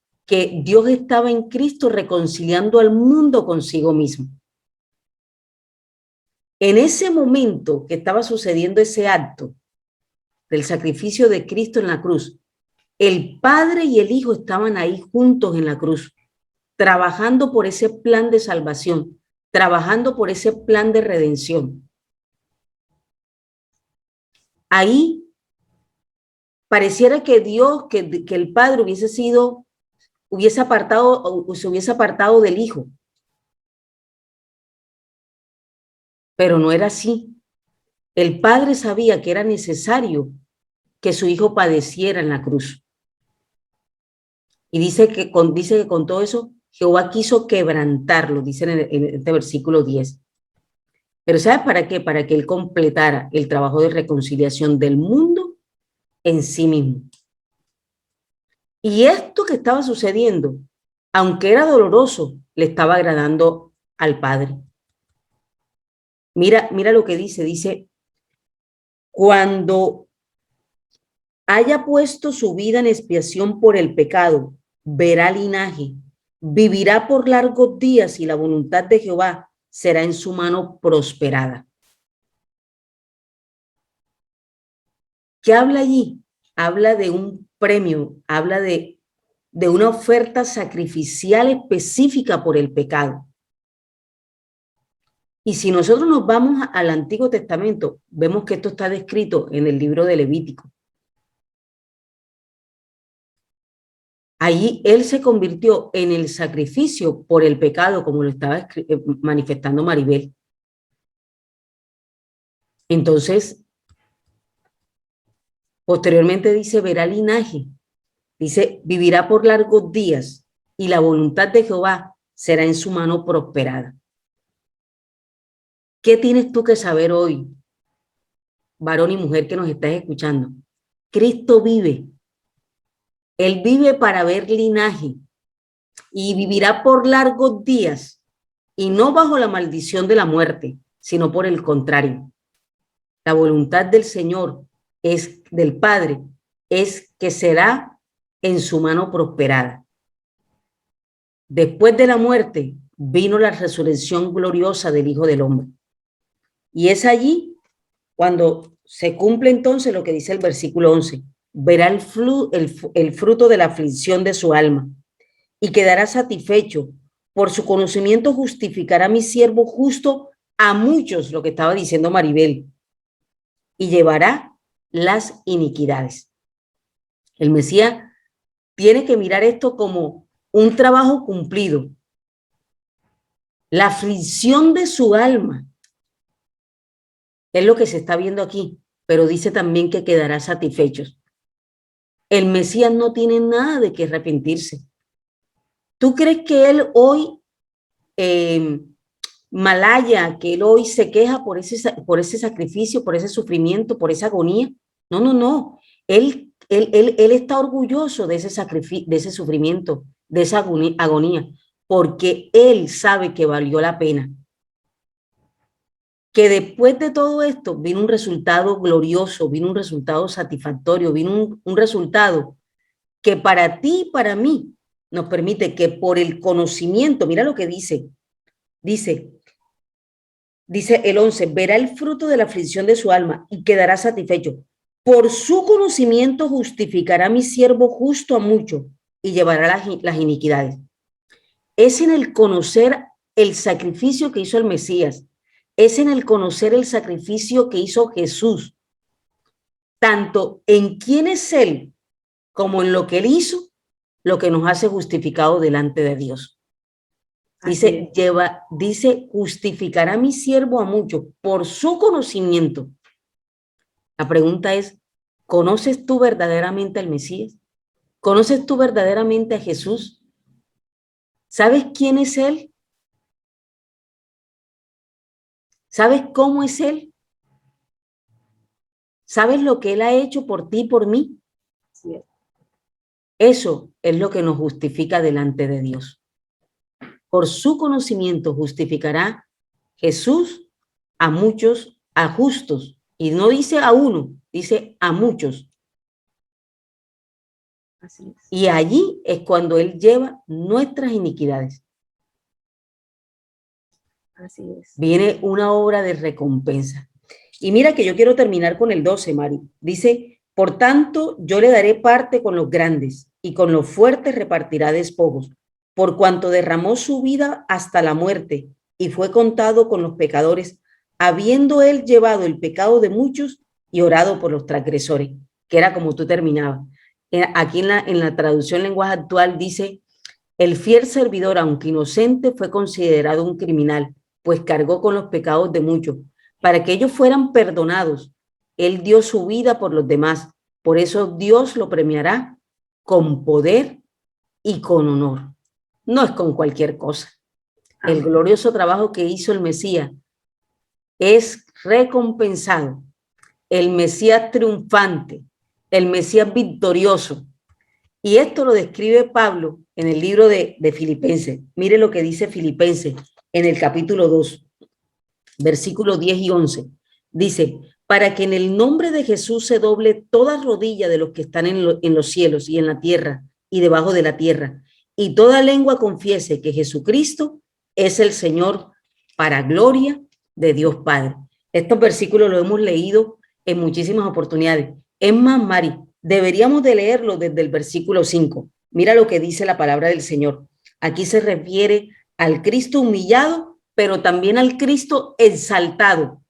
Dios estaba en Cristo reconciliando al mundo consigo mismo. En ese momento que estaba sucediendo ese acto del sacrificio de Cristo en la cruz, el Padre y el Hijo estaban ahí juntos en la cruz, trabajando por ese plan de salvación, trabajando por ese plan de redención. Ahí pareciera que Dios, que el Padre se hubiese apartado del Hijo. Pero no era así. El Padre sabía que era necesario que su Hijo padeciera en la cruz. Y dice que con todo eso, Jehová quiso quebrantarlo, dice en este versículo 10. Pero ¿sabes para qué? Para que Él completara el trabajo de reconciliación del mundo en sí mismo. Y esto que estaba sucediendo, aunque era doloroso, le estaba agradando al Padre. Mira lo que dice, Cuando haya puesto su vida en expiación por el pecado, verá linaje, vivirá por largos días y la voluntad de Jehová será en su mano prosperada. ¿Qué habla allí? Habla de un premio, habla de una oferta sacrificial específica por el pecado. Y si nosotros nos vamos al Antiguo Testamento, vemos que esto está descrito en el libro de Levítico. Allí él se convirtió en el sacrificio por el pecado, como lo estaba manifestando Maribel. Entonces, posteriormente dice, verá linaje, dice, vivirá por largos días y la voluntad de Jehová será en su mano prosperada. ¿Qué tienes tú que saber hoy, varón y mujer que nos estás escuchando? Cristo vive. Él vive para ver linaje y vivirá por largos días y no bajo la maldición de la muerte, sino por el contrario. La voluntad del Señor es del Padre, es que será en su mano prosperada. Después de la muerte vino la resurrección gloriosa del Hijo del Hombre. Y es allí cuando se cumple entonces lo que dice el versículo 11. Verá el fruto de la aflicción de su alma y quedará satisfecho. Por su conocimiento justificará mi siervo justo a muchos, lo que estaba diciendo Maribel, y llevará las iniquidades. El Mesías tiene que mirar esto como un trabajo cumplido. La aflicción de su alma es lo que se está viendo aquí, pero dice también que quedará satisfecho. El Mesías no tiene nada de qué arrepentirse. ¿Tú crees que él hoy malaya, que él hoy se queja por ese sacrificio, por ese sufrimiento, por esa agonía? No, no, no. Él está orgulloso de ese sacrificio, de ese sufrimiento, de esa agonía, porque él sabe que valió la pena. Que después de todo esto vino un resultado glorioso, vino un resultado satisfactorio, vino un resultado que para ti y para mí nos permite que por el conocimiento, mira lo que dice el 11, verá el fruto de la aflicción de su alma y quedará satisfecho. Por su conocimiento justificará mi siervo justo a mucho y llevará las iniquidades. Es en el conocer el sacrificio que hizo el Mesías, es en el conocer el sacrificio que hizo Jesús, tanto en quién es Él como en lo que Él hizo, lo que nos hace justificados delante de Dios. Dice, justificará a mi siervo a mucho por su conocimiento. La pregunta es, ¿conoces tú verdaderamente al Mesías? ¿Conoces tú verdaderamente a Jesús? ¿Sabes quién es Él? ¿Sabes cómo es Él? ¿Sabes lo que Él ha hecho por ti y por mí? Sí. Eso es lo que nos justifica delante de Dios. Por su conocimiento justificará Jesús a muchos, a justos. Y no dice a uno, dice a muchos. Así es. Y allí es cuando Él lleva nuestras iniquidades. Así es. Viene una obra de recompensa. Y mira que yo quiero terminar con el 12, Mari. Dice, por tanto, yo le daré parte con los grandes y con los fuertes repartirá despojos, por cuanto derramó su vida hasta la muerte y fue contado con los pecadores, habiendo él llevado el pecado de muchos y orado por los transgresores, que era como tú terminabas. Aquí en la traducción lenguaje actual dice, el fiel servidor, aunque inocente, fue considerado un criminal, pues cargó con los pecados de muchos. Para que ellos fueran perdonados, él dio su vida por los demás. Por eso Dios lo premiará con poder y con honor. No es con cualquier cosa. El glorioso trabajo que hizo el Mesías es recompensado. El Mesías triunfante, el Mesías victorioso. Y esto lo describe Pablo en el libro de Filipenses. Mire lo que dice Filipenses en el capítulo 2, versículos 10 y 11. Dice, para que en el nombre de Jesús se doble toda rodilla de los que están en los cielos y en la tierra y debajo de la tierra, y toda lengua confiese que Jesucristo es el Señor, para gloria de Dios Padre. Estos versículos los hemos leído en muchísimas oportunidades. Es más, Mari, deberíamos de leerlo desde el versículo 5. Mira lo que dice la palabra del Señor. Aquí se refiere al Cristo humillado, pero también al Cristo exaltado.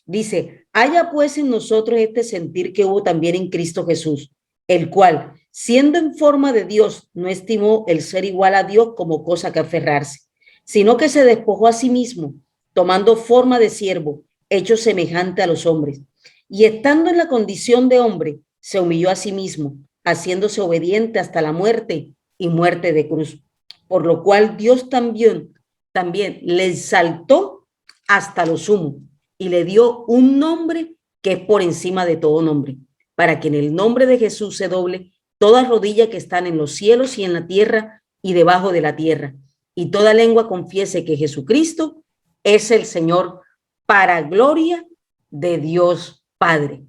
Dice, haya pues en nosotros este sentir que hubo también en Cristo Jesús, el cual, siendo en forma de Dios, no estimó el ser igual a Dios como cosa que aferrarse, sino que se despojó a sí mismo, tomando forma de siervo, hecho semejante a los hombres. Y estando en la condición de hombre, se humilló a sí mismo, haciéndose obediente hasta la muerte y muerte de cruz. Por lo cual Dios también le exaltó hasta lo sumo y le dio un nombre que es por encima de todo nombre, para que en el nombre de Jesús se doble toda rodilla que están en los cielos y en la tierra y debajo de la tierra, y toda lengua confiese que Jesucristo es el Señor, para gloria de Dios Padre.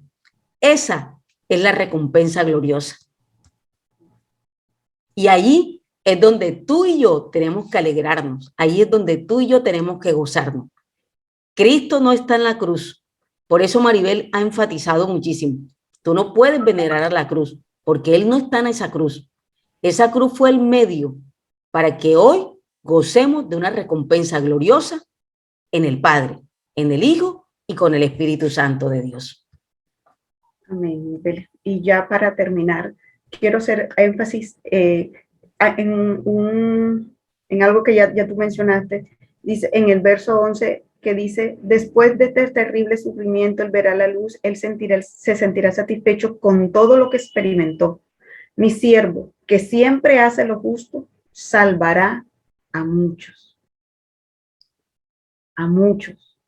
Esa es la recompensa gloriosa. Y allí es donde tú y yo tenemos que alegrarnos. Ahí es donde tú y yo tenemos que gozarnos. Cristo no está en la cruz. Por eso Maribel ha enfatizado muchísimo. Tú no puedes venerar a la cruz, porque Él no está en esa cruz. Esa cruz fue el medio para que hoy gocemos de una recompensa gloriosa en el Padre, en el Hijo y con el Espíritu Santo de Dios. Amén. Y ya para terminar, quiero hacer énfasis en algo que ya tú mencionaste. Dice en el verso 11 que dice, después de este terrible sufrimiento, él verá la luz, él se sentirá satisfecho con todo lo que experimentó. Mi siervo, que siempre hace lo justo, salvará a muchos. A muchos.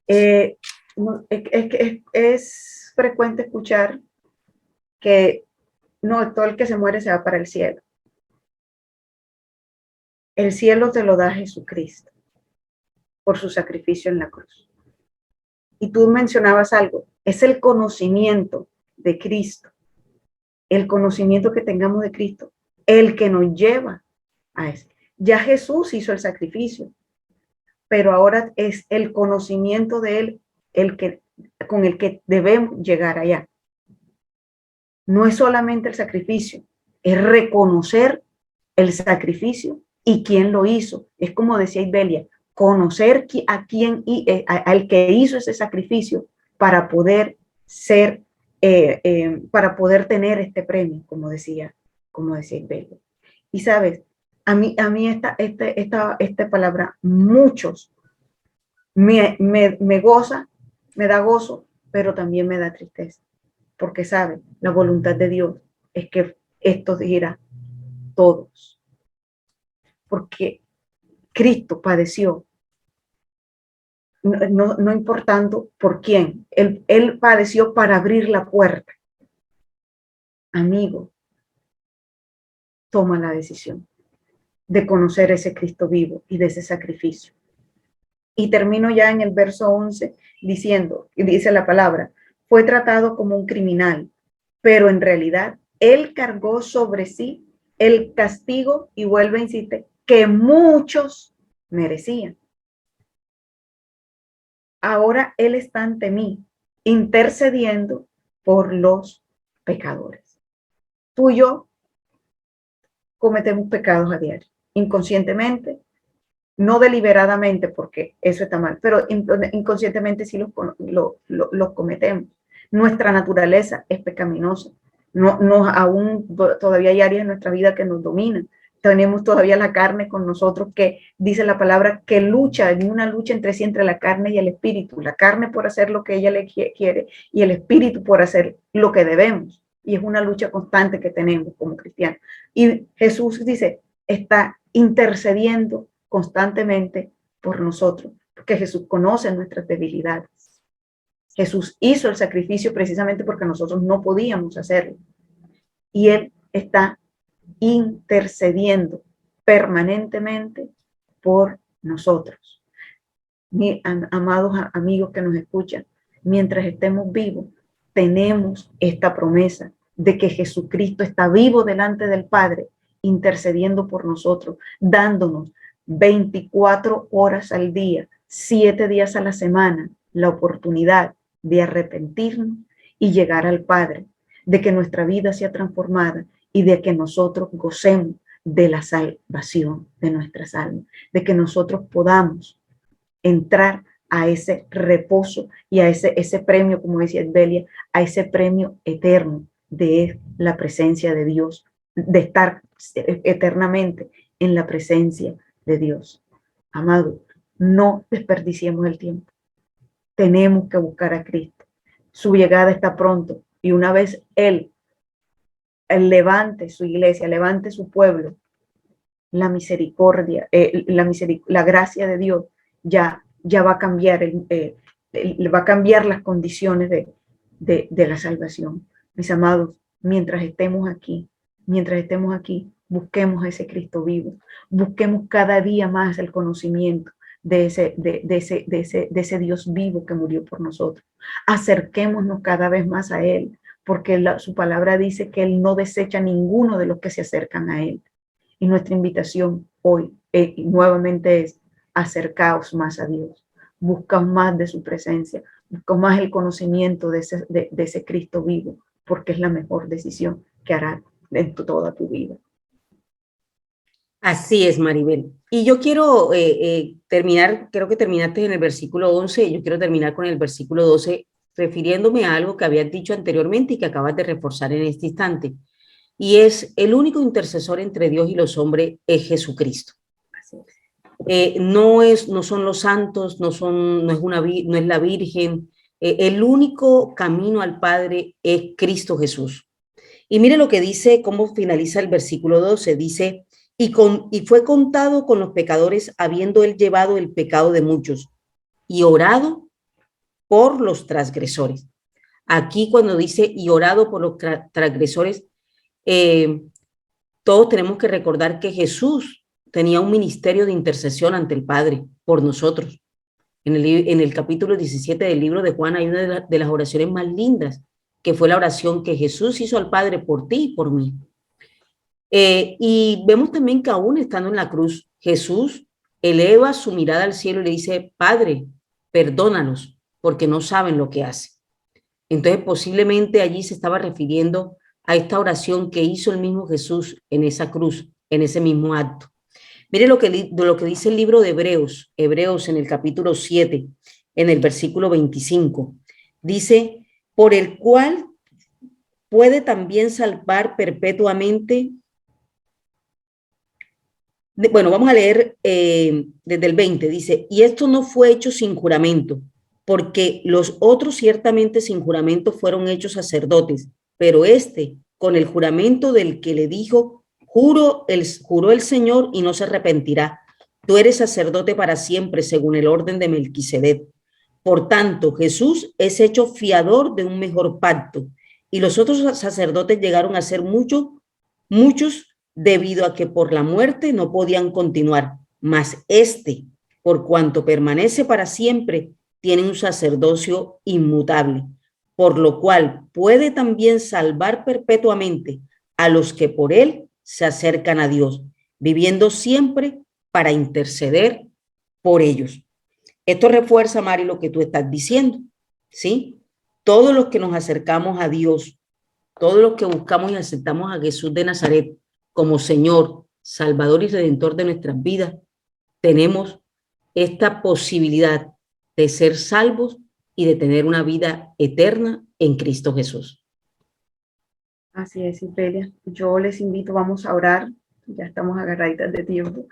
Es frecuente escuchar que no, todo el que se muere se va para el cielo. El cielo te lo da Jesucristo por su sacrificio en la cruz. Y tú mencionabas algo, es el conocimiento de Cristo, el conocimiento que tengamos de Cristo, el que nos lleva a eso. Ya Jesús hizo el sacrificio, pero ahora es el conocimiento de Él con el que debemos llegar allá. No es solamente el sacrificio, es reconocer el sacrificio y quién lo hizo. Es como decía Ibelia, conocer al que hizo ese sacrificio para poder para poder tener este premio, como decía Ibelia. Y sabes, a mí esta palabra, muchos, me goza, me da gozo, pero también me da tristeza, porque sabe, la voluntad de Dios es que esto diera todos, porque Cristo padeció, no importando por quién, él padeció para abrir la puerta. Amigo, toma la decisión de conocer ese Cristo vivo y de ese sacrificio. Y termino ya en el verso 11 diciendo, y dice la palabra, fue tratado como un criminal, pero en realidad él cargó sobre sí el castigo, y vuelve a insistir, que muchos merecían. Ahora él está ante mí, intercediendo por los pecadores. Tú y yo cometemos pecados a diario, inconscientemente, no deliberadamente, porque eso está mal, pero inconscientemente sí los cometemos. Nuestra naturaleza es pecaminosa. Aún todavía hay áreas en nuestra vida que nos dominan. Tenemos todavía la carne con nosotros, que dice la palabra que lucha, hay una lucha entre la carne y el espíritu. La carne por hacer lo que ella le quiere y el espíritu por hacer lo que debemos. Y es una lucha constante que tenemos como cristianos. Y Jesús dice, está intercediendo constantemente por nosotros, porque Jesús conoce nuestras debilidades. Jesús hizo el sacrificio precisamente porque nosotros no podíamos hacerlo. Y Él está intercediendo permanentemente por nosotros. Amados amigos que nos escuchan, mientras estemos vivos, tenemos esta promesa de que Jesucristo está vivo delante del Padre, intercediendo por nosotros, dándonos 24 horas al día, 7 días a la semana, la oportunidad de arrepentirnos y llegar al Padre, de que nuestra vida sea transformada y de que nosotros gocemos de la salvación de nuestras almas, de que nosotros podamos entrar a ese reposo y a ese premio, como decía Belia, a ese premio eterno de la presencia de Dios, de estar eternamente en la presencia de Dios. Amado, no desperdiciemos el tiempo. Tenemos que buscar a Cristo. Su llegada está pronto y una vez Él levante su iglesia, levante su pueblo, la misericordia, la gracia de Dios ya va a cambiar, va a cambiar las condiciones de la salvación. Mis amados, mientras estemos aquí, busquemos a ese Cristo vivo, busquemos cada día más el conocimiento de ese Dios vivo que murió por nosotros. Acerquémonos cada vez más a Él, porque su palabra dice que Él no desecha a ninguno de los que se acercan a Él. Y nuestra invitación hoy nuevamente es: acercaos más a Dios, busca más de su presencia, busca más el conocimiento de ese Cristo vivo, porque es la mejor decisión que harás en toda tu vida. Así es, Maribel. Y yo quiero terminar, creo que terminaste en el versículo 11, yo quiero terminar con el versículo 12, refiriéndome a algo que habías dicho anteriormente y que acabas de reforzar en este instante. Y es: el único intercesor entre Dios y los hombres es Jesucristo. No son los santos, no es la Virgen. El único camino al Padre es Cristo Jesús. Y mire lo que dice, cómo finaliza el versículo 12. Dice: y fue contado con los pecadores, habiendo él llevado el pecado de muchos y orado por los transgresores. Aquí cuando dice y orado por los transgresores, todos tenemos que recordar que Jesús tenía un ministerio de intercesión ante el Padre por nosotros. En el capítulo 17 del libro de Juan hay una de las oraciones más lindas, que fue la oración que Jesús hizo al Padre por ti y por mí. Y vemos también que aún estando en la cruz, Jesús eleva su mirada al cielo y le dice: Padre, perdónanos, porque no saben lo que hacen. Entonces posiblemente allí se estaba refiriendo a esta oración que hizo el mismo Jesús en esa cruz, en ese mismo acto. Mire lo que dice el libro de Hebreos en el capítulo 7, en el versículo 25. Dice: por el cual puede también salvar perpetuamente. Bueno, vamos a leer desde el 20. Dice: y esto no fue hecho sin juramento, porque los otros ciertamente sin juramento fueron hechos sacerdotes, pero este, con el juramento del que le dijo: juró el Señor y no se arrepentirá, tú eres sacerdote para siempre según el orden de Melquisedec. Por tanto, Jesús es hecho fiador de un mejor pacto, y los otros sacerdotes llegaron a ser muchos, debido a que por la muerte no podían continuar, mas este, por cuanto permanece para siempre, tiene un sacerdocio inmutable, por lo cual puede también salvar perpetuamente a los que por él se acercan a Dios, viviendo siempre para interceder por ellos. Esto refuerza, Mari, lo que tú estás diciendo, ¿sí? Todos los que nos acercamos a Dios, todos los que buscamos y aceptamos a Jesús de Nazaret como Señor, Salvador y Redentor de nuestras vidas, tenemos esta posibilidad de ser salvos y de tener una vida eterna en Cristo Jesús. Así es, Ibelia. Yo les invito, vamos a orar, ya estamos agarraditas de tiempo,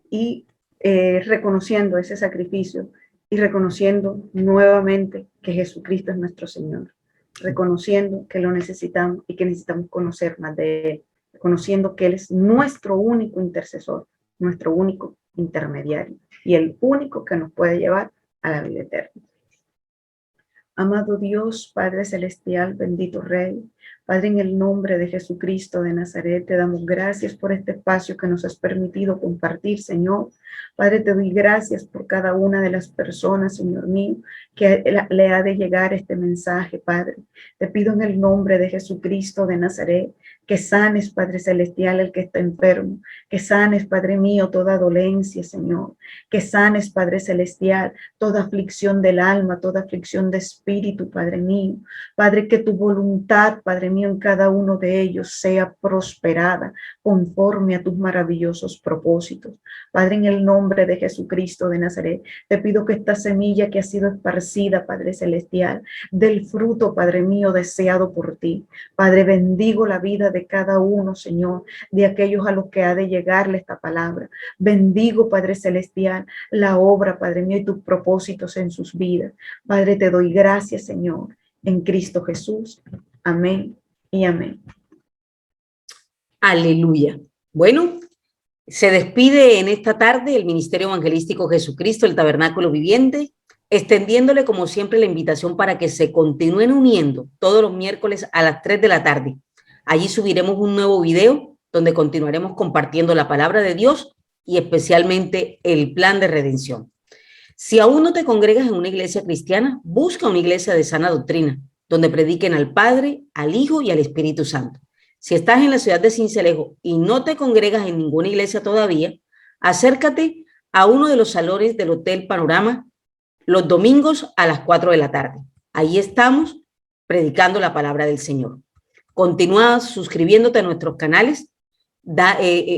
y reconociendo ese sacrificio y reconociendo nuevamente que Jesucristo es nuestro Señor, reconociendo que lo necesitamos y que necesitamos conocer más de Él, reconociendo que Él es nuestro único intercesor, nuestro único intermediario y el único que nos puede llevar a la vida eterna. Amado Dios, Padre Celestial, bendito Rey, Padre, en el nombre de Jesucristo de Nazaret, te damos gracias por este espacio que nos has permitido compartir, Señor. Padre, te doy gracias por cada una de las personas, Señor mío, que le ha de llegar este mensaje, Padre. Te pido en el nombre de Jesucristo de Nazaret, que sanes, Padre Celestial, el que está enfermo, que sanes, Padre mío, toda dolencia, Señor, que sanes, Padre Celestial, toda aflicción del alma, toda aflicción de espíritu, Padre mío. Padre, que tu voluntad, Padre mío, en cada uno de ellos sea prosperada conforme a tus maravillosos propósitos. Padre, en el nombre de Jesucristo de Nazaret, te pido que esta semilla que ha sido esparcida, Padre Celestial, del fruto, Padre mío, deseado por ti. Padre, bendigo la vida de cada uno, Señor, de aquellos a los que ha de llegarle esta palabra. Bendigo, Padre Celestial, la obra, Padre mío, y tus propósitos en sus vidas. Padre, te doy gracias, Señor, en Cristo Jesús. Amén y amén. Aleluya. Bueno, se despide en esta tarde el Ministerio Evangelístico Jesucristo, el Tabernáculo Viviente, extendiéndole como siempre la invitación para que se continúen uniendo todos los miércoles a las 3 de la tarde. Allí subiremos un nuevo video donde continuaremos compartiendo la palabra de Dios y especialmente el plan de redención. Si aún no te congregas en una iglesia cristiana, busca una iglesia de sana doctrina, donde prediquen al Padre, al Hijo y al Espíritu Santo. Si estás en la ciudad de Sincelejo y no te congregas en ninguna iglesia todavía, acércate a uno de los salones del Hotel Panorama los domingos a las 4 de la tarde. Ahí estamos predicando la palabra del Señor. Continúa suscribiéndote a nuestros canales,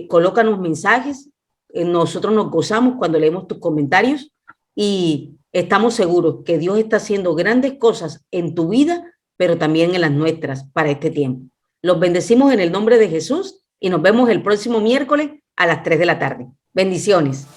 colócanos mensajes, nosotros nos gozamos cuando leemos tus comentarios y estamos seguros que Dios está haciendo grandes cosas en tu vida, pero también en las nuestras para este tiempo. Los bendecimos en el nombre de Jesús y nos vemos el próximo miércoles a las 3 de la tarde. Bendiciones.